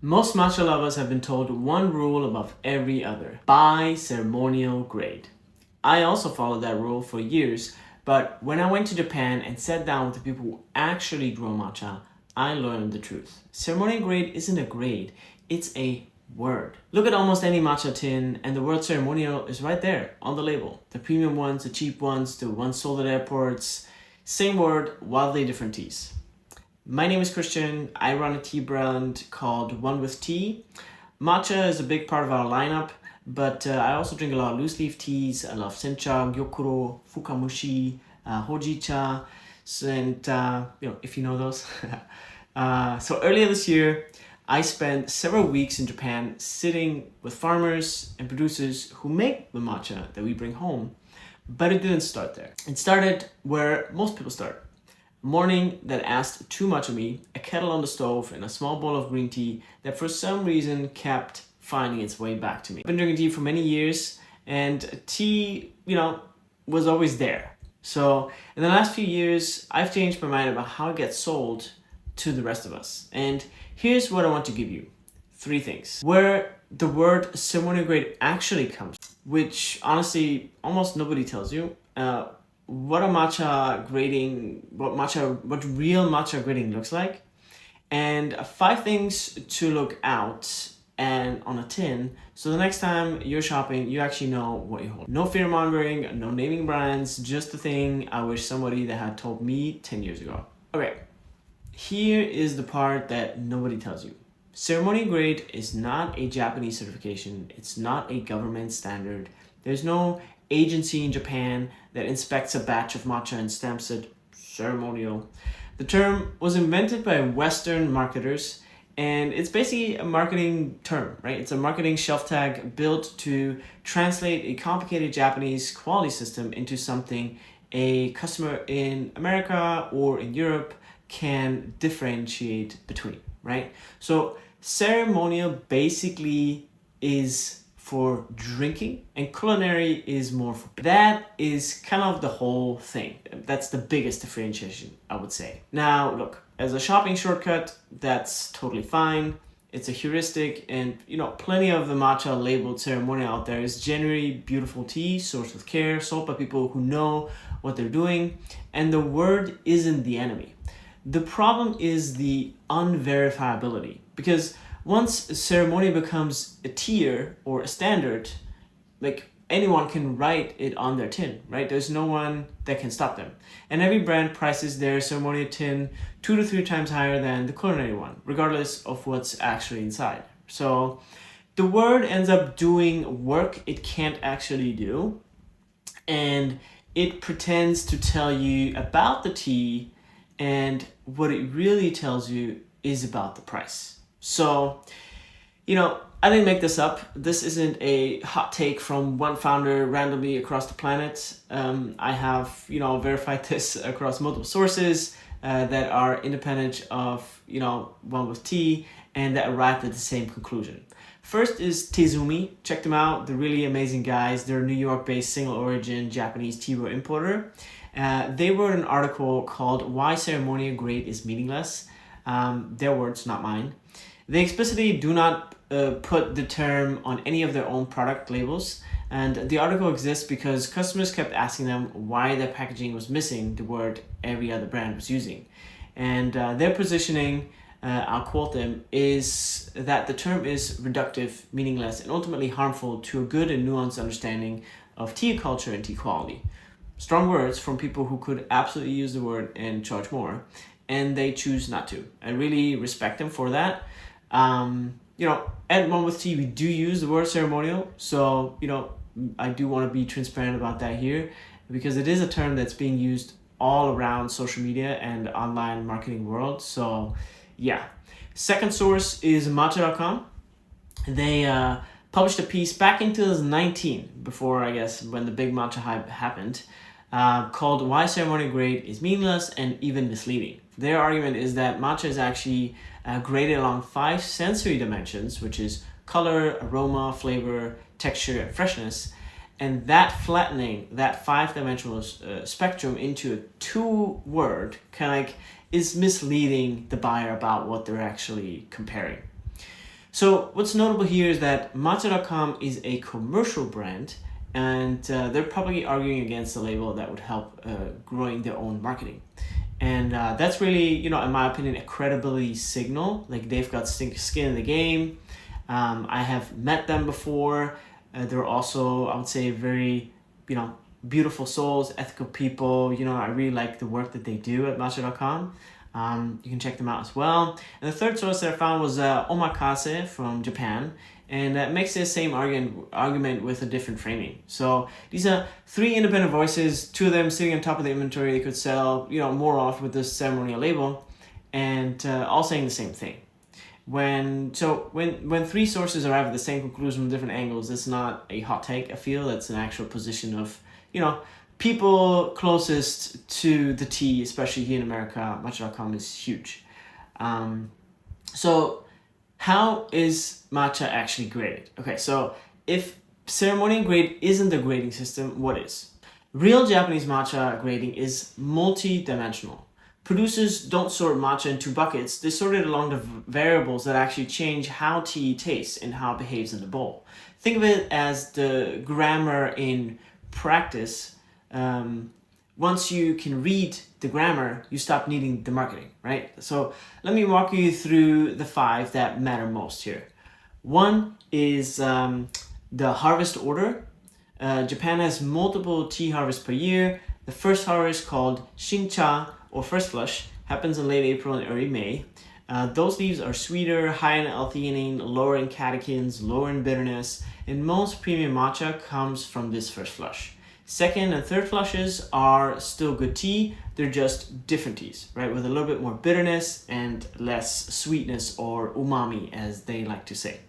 Most matcha lovers have been told one rule above every other: buy ceremonial grade. I also followed that rule for years, but when I went to Japan and sat down with the people who actually grow matcha, I learned the truth. Ceremonial grade isn't a grade, it's a word. Look at almost any matcha tin, and the word ceremonial is right there on the label. The premium ones, the cheap ones, the ones sold at airports, same word, wildly different teas. My name is Christian. I run a tea brand called OnewithTea. Matcha is a big part of our lineup, but I also drink a lot of loose leaf teas. I love tencha, gyokuro, fukamushi, hojicha, and if you know those. So earlier this year, I spent several weeks in Japan sitting with farmers and producers who make the matcha that we bring home. But it didn't start there. It started where most people start. A morning that asked too much of me, a kettle on the stove, and a small bowl of green tea that for some reason kept finding its way back to me. I've been drinking tea for many years, and tea, was always there. So in the last few years, I've changed my mind about how it gets sold to the rest of us. And here's what I want to give you. 3 things. Where the word ceremonial grade actually comes, which honestly almost nobody tells you. What real matcha grading looks like, and 5 things to look out and on a tin, so the next time you're shopping, you actually know what you hold. No fear-mongering, no naming brands, just the thing I wish somebody that had told me 10 years ago. Okay, here is the part that nobody tells you. Ceremonial grade is not a Japanese certification. It's not a government standard. There's no agency in Japan that inspects a batch of matcha and stamps it ceremonial. The term was invented by Western marketers, and it's basically a marketing term, right? It's a marketing shelf tag built to translate a complicated Japanese quality system into something a customer in America or in Europe can differentiate between, right? So ceremonial basically is for drinking, and culinary is more for... That is kind of the whole thing. That's the biggest differentiation, I would say. Now, look, as a shopping shortcut, that's totally fine. It's a heuristic, and plenty of the matcha labeled ceremonial out there is generally beautiful tea, sourced with care, sold by people who know what they're doing, and the word isn't the enemy. The problem is the unverifiability, because once a ceremony becomes a tier or a standard, like anyone can write it on their tin, right? There's no one that can stop them. And every brand prices their ceremonial tin 2 to 3 times higher than the culinary one, regardless of what's actually inside. So the word ends up doing work it can't actually do, and it pretends to tell you about the tea, and what it really tells you is about the price. So, I didn't make this up. This isn't a hot take from one founder randomly across the planet. I have, verified this across multiple sources that are independent of, OnewithTea, and that arrived at the same conclusion. First is Tezumi. Check them out. They're really amazing guys. They're a New York-based single-origin Japanese tea roll importer. They wrote an article called "Why Ceremonial Grade is Meaningless." Their words, not mine. They explicitly do not put the term on any of their own product labels, and the article exists because customers kept asking them why their packaging was missing the word every other brand was using. And their positioning, I'll quote them, is that the term is reductive, meaningless, and ultimately harmful to a good and nuanced understanding of tea culture and tea quality. Strong words from people who could absolutely use the word and charge more, and they choose not to. I really respect them for that. At OnewithTea, we do use the word ceremonial, so I do want to be transparent about that here, because it is a term that's being used all around social media and online marketing world. So yeah. Second source is matcha.com. They published a piece back in 2019, before, I guess, when the big matcha hype happened, called "Why Ceremonial Grade is Meaningless and Even Misleading." Their argument is that matcha is actually graded along 5 sensory dimensions, which is color, aroma, flavor, texture, and freshness. And that flattening that 5-dimensional spectrum into a 2-word kind of is misleading the buyer about what they're actually comparing. So what's notable here is that Matcha.com is a commercial brand, and they're probably arguing against the label that would help growing their own marketing. And that's really, in my opinion, a credibility signal. Like, they've got skin in the game. I have met them before. They're also, I would say, very, beautiful souls, ethical people. I really like the work that they do at Matcha.com. You can check them out as well. And the third source that I found was Omakase from Japan. And that makes the same argument with a different framing. So these are 3 independent voices, 2 of them sitting on top of the inventory they could sell, more off with this ceremonial label, and all saying the same thing. When 3 sources arrive at the same conclusion from different angles, it's not a hot take. I feel that's an actual position of, people closest to the tea, especially here in America. Matcha.com is huge. So how is matcha actually graded? Okay, so if ceremonial grade isn't the grading system, what is? Real Japanese matcha grading is multi-dimensional. Producers don't sort matcha into buckets, they sort it along the variables that actually change how tea tastes and how it behaves in the bowl. Think of it as the grammar in practice. Once you can read the grammar, you stop needing the marketing, right? So let me walk you through the 5 that matter most here. 1 is the harvest order. Japan has multiple tea harvests per year. The first harvest, called Shincha or first flush, happens in late April and early May. Those leaves are sweeter, high in L-theanine, lower in catechins, lower in bitterness, and most premium matcha comes from this first flush. Second and third flushes are still good tea, they're just different teas, right? With a little bit more bitterness and less sweetness, or umami as they like to say.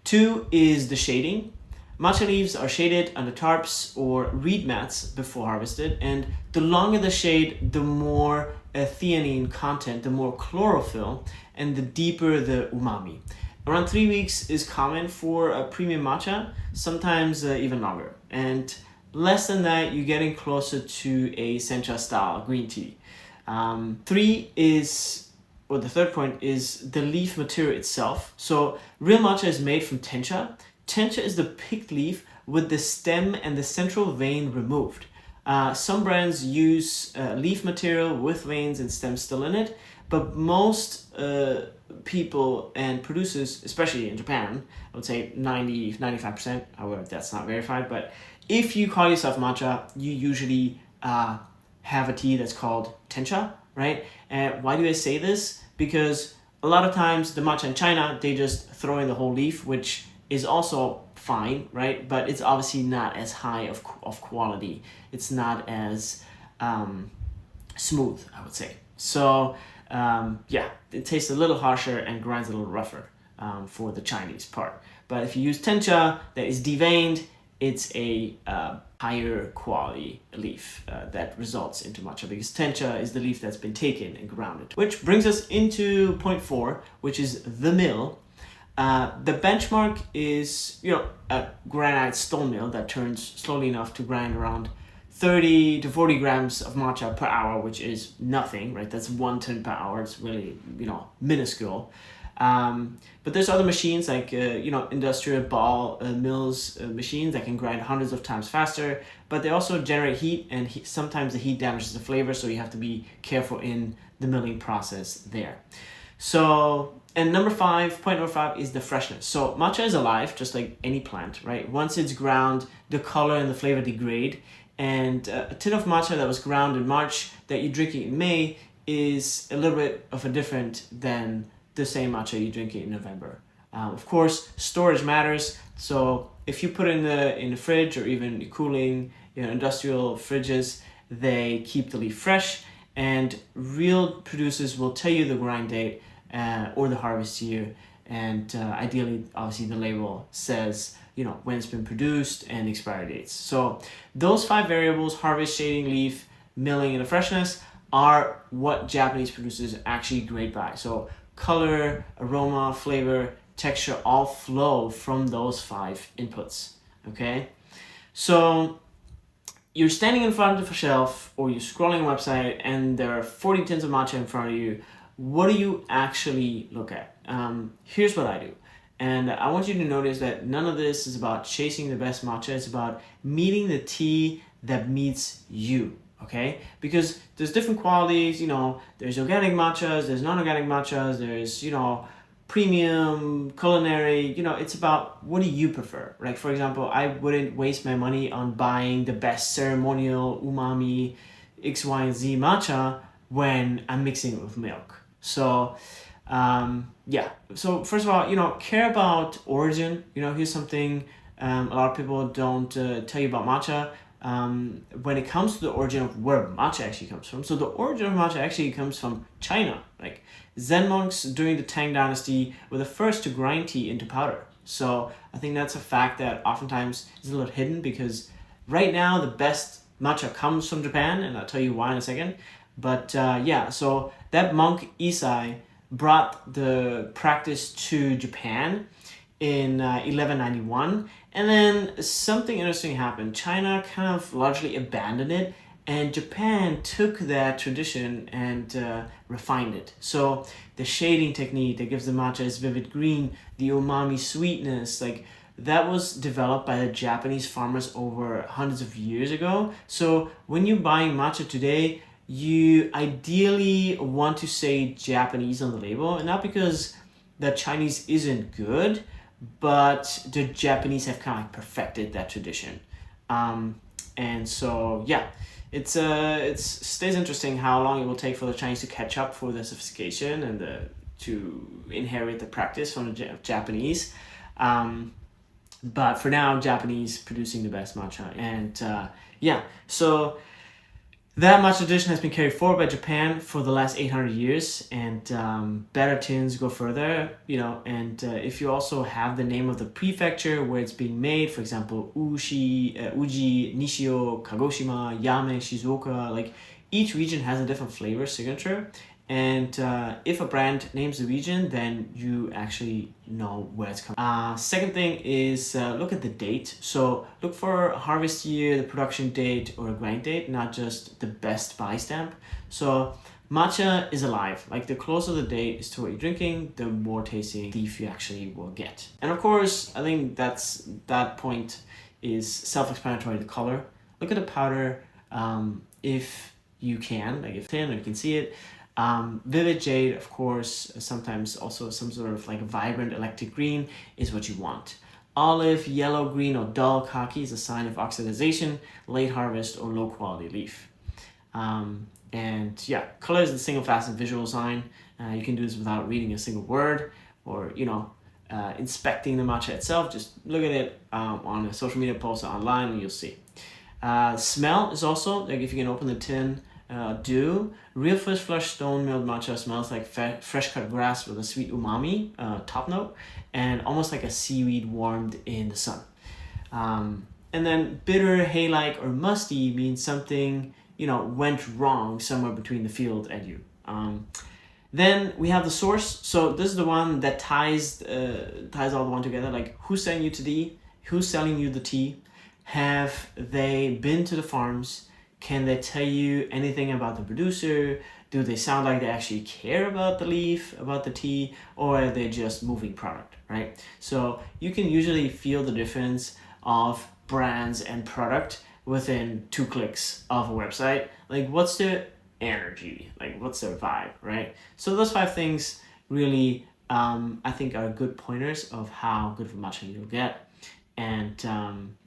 2 is the shading. Matcha leaves are shaded under tarps or reed mats before harvested, and the longer the shade, the more theanine content, the more chlorophyll, and the deeper the umami. Around 3 weeks is common for a premium matcha, sometimes even longer. And less than that, you're getting closer to a sencha style green tea. 3 is, or the third point, is the leaf material itself. So real matcha is made from tencha. Tencha is the picked leaf with the stem and the central vein removed. Some brands use leaf material with veins and stems still in it, but most people and producers, especially in Japan, I would say 90-95%, however that's not verified, but if you call yourself matcha, you usually have a tea that's called tencha, right? And why do I say this? Because a lot of times the matcha in China, they just throw in the whole leaf, which is also fine, right? But it's obviously not as high of quality. It's not as smooth, I would say. So it tastes a little harsher and grinds a little rougher for the Chinese part. But if you use tencha that is deveined, it's a higher quality leaf that results into matcha, because tencha is the leaf that's been taken and grounded. Which brings us into point 4, which is the mill. The benchmark is, a granite stone mill that turns slowly enough to grind around 30 to 40 grams of matcha per hour, which is nothing, right? That's 1 ton per hour. It's really, minuscule. But there's other machines like, industrial ball mills machines that can grind hundreds of times faster, but they also generate heat, and sometimes the heat damages the flavor, so you have to be careful in the milling process there. So, and point number 5 is the freshness. So matcha is alive, just like any plant, right? Once it's ground, the color and the flavor degrade, and a tin of matcha that was ground in March that you're drinking in May is a little bit of a different than the same matcha you drink it in November. Of course, storage matters. So if you put it in the fridge, or even cooling, industrial fridges, they keep the leaf fresh. And real producers will tell you the grind date or the harvest year, and ideally, obviously, the label says when it's been produced and expiry dates. So those 5 variables: harvest, shading, leaf, milling, and the freshness, are what Japanese producers actually grade by. So color, aroma, flavor, texture all flow from those 5 inputs. Okay, so you're standing in front of a shelf, or you're scrolling a website, and there are 40 tins of matcha in front of you. What do you actually look at? Here's what I do. And I want you to notice that none of this is about chasing the best matcha. It's about meeting the tea that meets you, okay? Because there's different qualities, you know, there's organic matchas, there's non-organic matchas, there's, you know, premium, culinary, you know, it's about what do you prefer? Like, for example, I wouldn't waste my money on buying the best ceremonial umami X, Y, and Z matcha when I'm mixing it with milk. So, yeah. So first of all, you know, care about origin. You know, here's something a lot of people don't tell you about matcha. When it comes to the origin of where matcha actually comes from. So the origin of matcha actually comes from China. Like Zen monks during the Tang Dynasty were the first to grind tea into powder. So I think that's a fact that oftentimes is a little hidden, because right now the best matcha comes from Japan, and I'll tell you why in a second. But yeah, so that monk Isai brought the practice to Japan in 1191, and then something interesting happened. China kind of largely abandoned it, and Japan took that tradition and refined it. So the shading technique that gives the matcha its vivid green, the umami sweetness, like that was developed by the Japanese farmers over hundreds of years ago. So when you're buying matcha today, you ideally want to say Japanese on the label, and not because the Chinese isn't good, but the Japanese have kind of like perfected that tradition. And so yeah, it stays interesting how long it will take for the Chinese to catch up for the sophistication and to inherit the practice from the Japanese. But for now, Japanese producing the best matcha. And yeah, so that matcha tradition has been carried forward by Japan for the last 800 years, and better tins go further, you know. And if you also have the name of the prefecture where it's being made, for example, Uji, Nishio, Kagoshima, Yame, Shizuoka, like each region has a different flavor signature. And if a brand names the region, then you actually know where it's coming. Second thing is look at the date. So look for harvest year, the production date, or a grind date, not just the best buy stamp. So matcha is alive. Like the closer the date is to what you're drinking, the more tasting leaf you actually will get. And of course, I think that point is self-explanatory. The color. Look at the powder if you can, like if thin or you can see it. Vivid jade, of course, sometimes also some sort of like vibrant electric green is what you want. Olive, yellow, green, or dull khaki is a sign of oxidization, late harvest, or low quality leaf. And yeah, color is the single facet visual sign. You can do this without reading a single word or, you know, inspecting the matcha itself. Just look at it on a social media post or online and you'll see. Smell is also, like if you can open the tin, real first flush stone milled matcha smells like fresh cut grass with a sweet umami top note, and almost like a seaweed warmed in the sun. And then bitter, hay-like, or musty means something, you know, went wrong somewhere between the field and you. Then we have the source. So this is the one that ties all the one together. Like who's selling you tea? Who's selling you the tea? Have they been to the farms? Can they tell you anything about the producer? Do they sound like they actually care about the leaf, about the tea, or are they just moving product, right? So you can usually feel the difference of brands and product within 2 clicks of a website. Like what's their energy? Like what's their vibe, right? So those 5 things really, I think are good pointers of how good of a matcha you'll get. And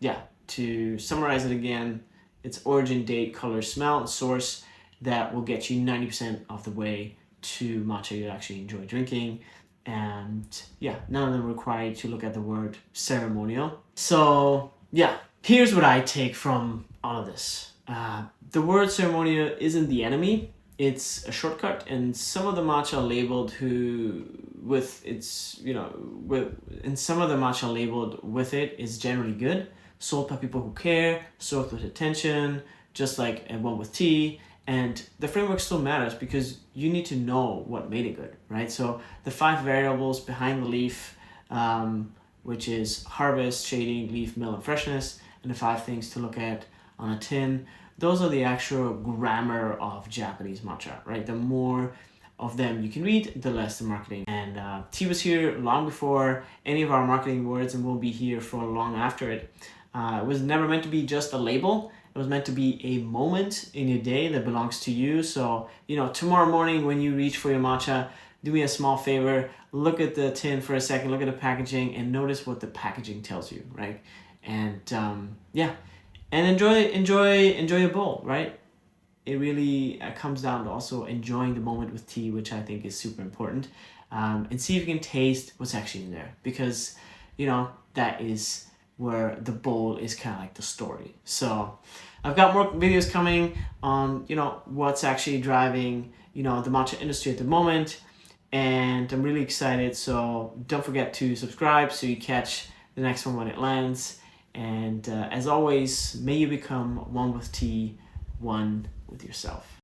yeah, to summarize it again, it's origin, date, color, smell, and source that will get you 90% of the way to matcha you actually enjoy drinking. And yeah, none of them require you to look at the word ceremonial. So yeah, here's what I take from all of this. The word ceremonial isn't the enemy. It's a shortcut, and some of the matcha labeled some of the matcha labeled with it is generally good. Sold by people who care, sold with attention, just like OnewithTea. And the framework still matters because you need to know what made it good, right? So the 5 variables behind the leaf, which is harvest, shading, leaf, mill, and freshness, and the 5 things to look at on a tin, those are the actual grammar of Japanese matcha, right? The more of them you can read, the less the marketing. And tea was here long before any of our marketing words and will be here for long after it. It was never meant to be just a label. It was meant to be a moment in your day that belongs to you. So, you know, tomorrow morning when you reach for your matcha, do me a small favor, look at the tin for a second, look at the packaging, and notice what the packaging tells you, right? And yeah, and enjoy your bowl, right? It really comes down to also enjoying the moment with tea, which I think is super important. And see if you can taste what's actually in there, because, you know, that is where the bowl is kind of like the story. So I've got more videos coming on, you know, what's actually driving, you know, the matcha industry at the moment. And I'm really excited. So don't forget to subscribe so you catch the next one when it lands. And as always, may you become one with tea, one with yourself.